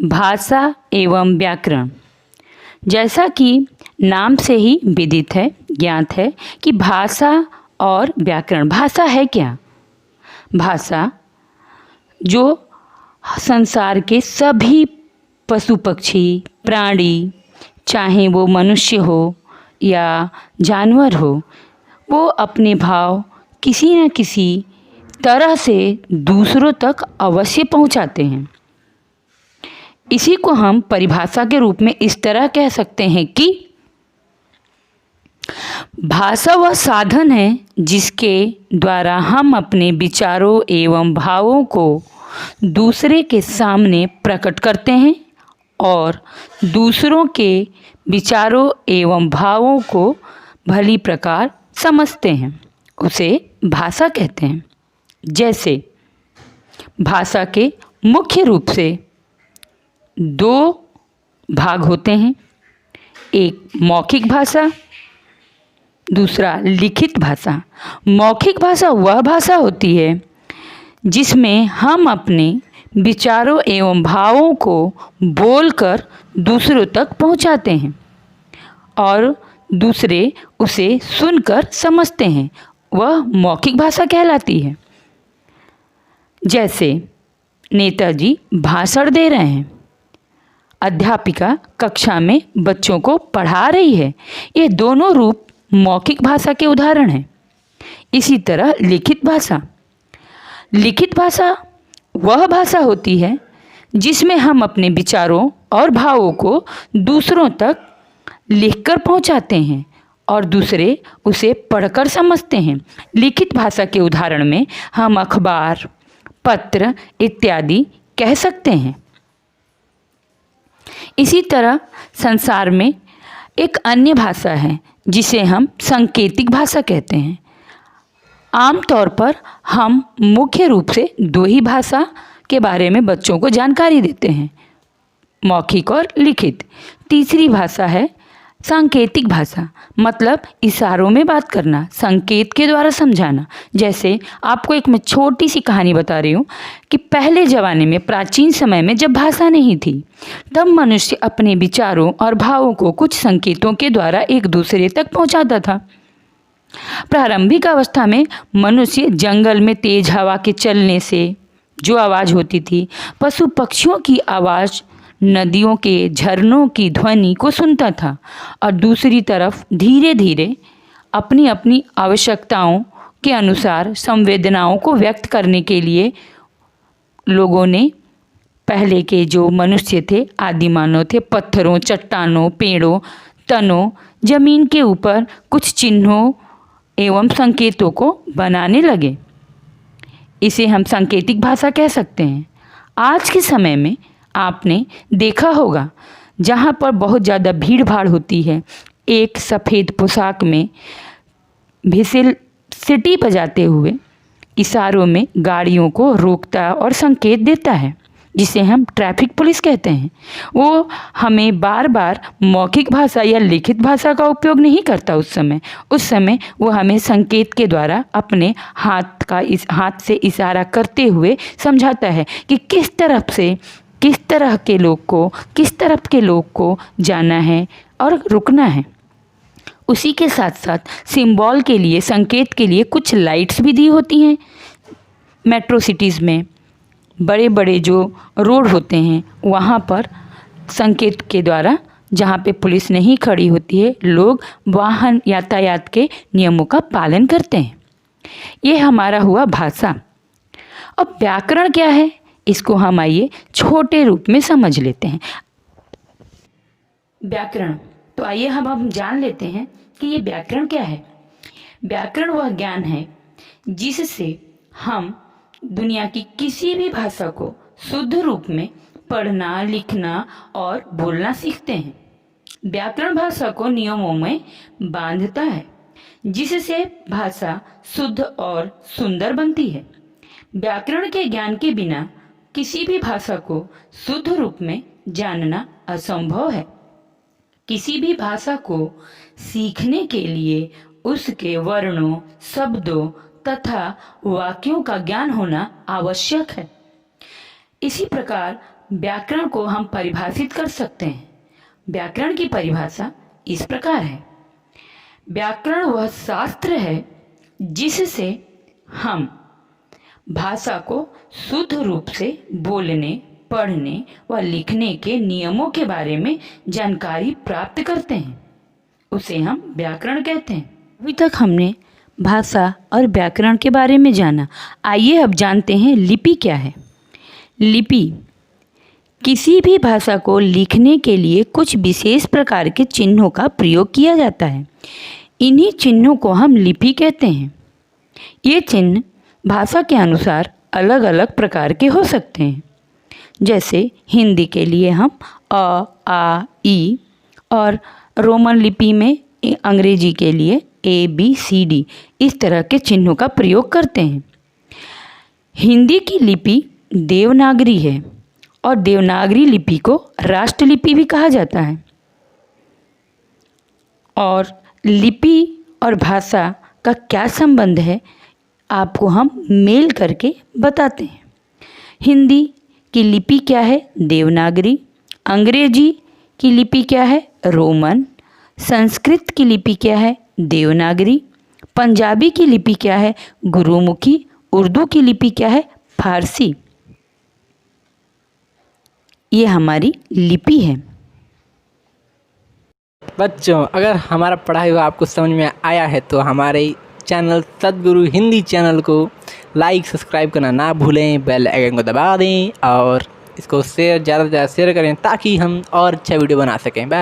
भाषा एवं व्याकरण। जैसा कि नाम से ही विदित है, ज्ञात है कि भाषा और व्याकरण। भाषा है क्या? भाषा जो संसार के सभी पशु पक्षी प्राणी, चाहे वो मनुष्य हो या जानवर हो, वो अपने भाव किसी न किसी तरह से दूसरों तक अवश्य पहुंचाते हैं। इसी को हम परिभाषा के रूप में इस तरह कह सकते हैं कि भाषा वह साधन है जिसके द्वारा हम अपने विचारों एवं भावों को दूसरे के सामने प्रकट करते हैं और दूसरों के विचारों एवं भावों को भली प्रकार समझते हैं, उसे भाषा कहते हैं। जैसे भाषा के मुख्य रूप से दो भाग होते हैं, एक मौखिक भाषा, दूसरा लिखित भाषा। मौखिक भाषा वह भाषा होती है जिसमें हम अपने विचारों एवं भावों को बोलकर दूसरों तक पहुंचाते हैं और दूसरे उसे सुनकर समझते हैं, वह मौखिक भाषा कहलाती है। जैसे नेताजी भाषण दे रहे हैं, अध्यापिका कक्षा में बच्चों को पढ़ा रही है, ये दोनों रूप मौखिक भाषा के उदाहरण हैं। इसी तरह लिखित भाषा। लिखित भाषा वह भाषा होती है जिसमें हम अपने विचारों और भावों को दूसरों तक लिखकर पहुंचाते हैं और दूसरे उसे पढ़कर समझते हैं। लिखित भाषा के उदाहरण में हम अखबार, पत्र इत्यादि कह सकते हैं। इसी तरह संसार में एक अन्य भाषा है जिसे हम सांकेतिक भाषा कहते हैं। आमतौर पर हम मुख्य रूप से दो ही भाषा के बारे में बच्चों को जानकारी देते हैं, मौखिक और लिखित। तीसरी भाषा है सांकेतिक भाषा, मतलब इशारों में बात करना, संकेत के द्वारा समझाना। जैसे आपको एक मैं छोटी सी कहानी बता रही हूँ कि पहले ज़माने में, प्राचीन समय में जब भाषा नहीं थी, तब मनुष्य अपने विचारों और भावों को कुछ संकेतों के द्वारा एक दूसरे तक पहुँचाता था। प्रारंभिक अवस्था में मनुष्य जंगल में तेज हवा के चलने से जो आवाज़ होती थी, पशु पक्षियों की आवाज़, नदियों के झरनों की ध्वनि को सुनता था और दूसरी तरफ धीरे धीरे अपनी अपनी आवश्यकताओं के अनुसार संवेदनाओं को व्यक्त करने के लिए लोगों ने, पहले के जो मनुष्य थे, आदि मानव थे, पत्थरों, चट्टानों, पेड़ों, तनों, जमीन के ऊपर कुछ चिन्हों एवं संकेतों को बनाने लगे। इसे हम सांकेतिक भाषा कह सकते हैं। आज के समय में आपने देखा होगा, जहाँ पर बहुत ज़्यादा भीड़ भाड़ होती है, एक सफ़ेद पोशाक में व्हिसिल सीटी बजाते हुए इशारों में गाड़ियों को रोकता और संकेत देता है, जिसे हम ट्रैफिक पुलिस कहते हैं। वो हमें बार बार मौखिक भाषा या लिखित भाषा का उपयोग नहीं करता। उस समय वो हमें संकेत के द्वारा अपने हाथ से इशारा करते हुए समझाता है कि किस तरफ के लोग को जाना है और रुकना है। उसी के साथ साथ सिंबल के लिए, संकेत के लिए कुछ लाइट्स भी दी होती हैं। मेट्रो सिटीज़ में बड़े बड़े जो रोड होते हैं, वहाँ पर संकेत के द्वारा, जहाँ पे पुलिस नहीं खड़ी होती है, लोग वाहन यातायात के नियमों का पालन करते हैं। ये हमारा हुआ भाषा। अब व्याकरण क्या है, इसको हम आइए छोटे रूप में समझ लेते हैं। व्याकरण, तो आइए हम जान लेते हैं कि ये व्याकरण क्या है। व्याकरण वह ज्ञान है जिससे हम दुनिया की किसी भी भाषा को शुद्ध रूप में पढ़ना, लिखना और बोलना सीखते हैं। व्याकरण भाषा को नियमों में बांधता है, जिससे भाषा शुद्ध और सुंदर बनती है। व्याकरण के ज्ञान के बिना किसी भी भाषा को शुद्ध रूप में जानना असंभव है। किसी भी भाषा को सीखने के लिए उसके वर्णों, शब्दों तथा वाक्यों का ज्ञान होना आवश्यक है। इसी प्रकार व्याकरण को हम परिभाषित कर सकते हैं। व्याकरण की परिभाषा इस प्रकार है। व्याकरण वह शास्त्र है जिससे हम भाषा को शुद्ध रूप से बोलने, पढ़ने व लिखने के नियमों के बारे में जानकारी प्राप्त करते हैं, उसे हम व्याकरण कहते हैं। अभी तक हमने भाषा और व्याकरण के बारे में जाना। आइए अब जानते हैं लिपि क्या है। लिपि किसी भी भाषा को लिखने के लिए कुछ विशेष प्रकार के चिन्हों का प्रयोग किया जाता है। इन्हीं चिन्हों को हम लिपि कहते हैं। ये चिन्ह भाषा के अनुसार अलग अलग प्रकार के हो सकते हैं। जैसे हिंदी के लिए हम अ, आ, ई और रोमन लिपि में अंग्रेजी के लिए ABCD इस तरह के चिन्हों का प्रयोग करते हैं। हिंदी की लिपि देवनागरी है और देवनागरी लिपि को राष्ट्रलिपि भी कहा जाता है। और लिपि और भाषा का क्या संबंध है आपको हम मेल करके बताते हैं। हिंदी की लिपि क्या है? देवनागरी। अंग्रेजी की लिपि क्या है? रोमन। संस्कृत की लिपि क्या है? देवनागरी। पंजाबी की लिपि क्या है? गुरुमुखी। उर्दू की लिपि क्या है? फारसी। ये हमारी लिपि है। बच्चों, अगर हमारा पढ़ाई हुआ आपको समझ में आया है तो हमारे चैनल सद्गुरु हिंदी चैनल को लाइक सब्सक्राइब करना ना भूलें, बेल आइकन को दबा दें और इसको ज़्यादा से ज़्यादा शेयर करें ताकि हम और अच्छा वीडियो बना सकें। बाय।